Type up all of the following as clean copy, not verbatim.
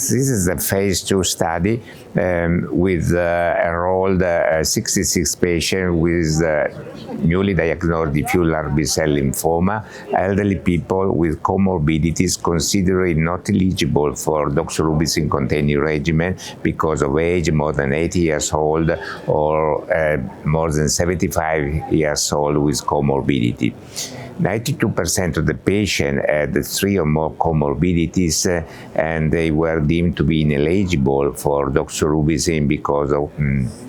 This is a phase 2 study with enrolled 66 patients with newly diagnosed diffuse large B-cell lymphoma, elderly people with comorbidities considered not eligible for doxorubicin-containing regimen because of age, more than 80 years old, or more than 75 years old with comorbidity. 92% of the patients had 3 or more comorbidities, and they were deemed to be ineligible for doxorubicin because of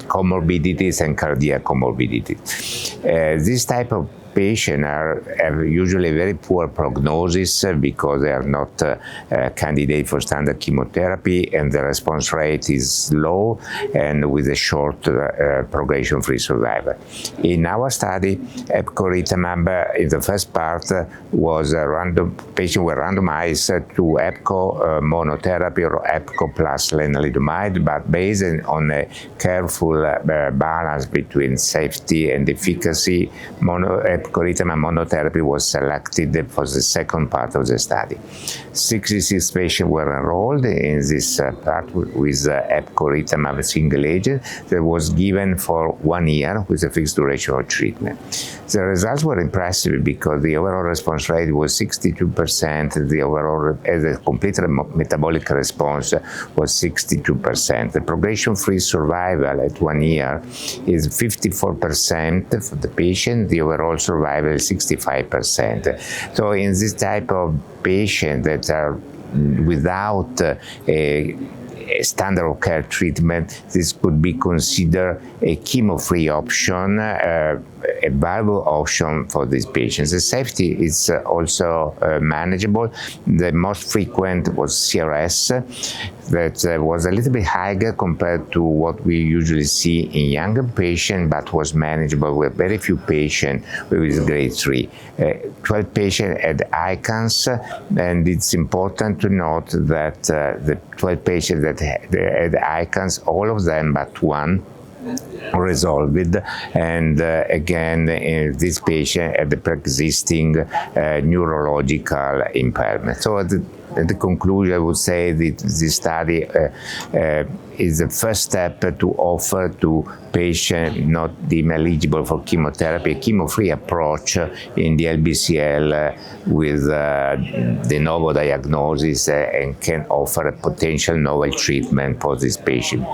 comorbidities and cardiac comorbidities. This type of patients have usually very poor prognosis because they are not candidate for standard chemotherapy, and the response rate is low and with a short progression-free survival. In our study, Epcoritamab in the first part was patients were randomized to EPCO monotherapy or EPCO plus lenalidomide, but based on a careful balance between safety and efficacy, Epcoritamab monotherapy was selected for the second part of the study. 66 patients were enrolled in this part with Epcoritamab single agent that was given for 1 year with a fixed duration of treatment. The results were impressive because the overall response rate was 62%, the overall complete metabolic response was 62%. The progression-free survival at 1 year is 54% for the patient, the overall survival is 65%. So in this type of patient that are without a standard of care treatment, this could be considered a chemo-free option, a viable option for these patients. The safety is also manageable. The most frequent was CRS, that was a little bit higher compared to what we usually see in younger patients, but was manageable with very few patients with grade 3. 12 patients had ICANS, and it's important to note that the 12 patients that had ICANS, all of them but one, resolved, and again this patient had the pre-existing neurological impairment. So at the conclusion, I would say that this study is the first step to offer to patients not deemed eligible for chemotherapy a chemo-free approach in the LBCL with de novo diagnosis and can offer a potential novel treatment for this patient.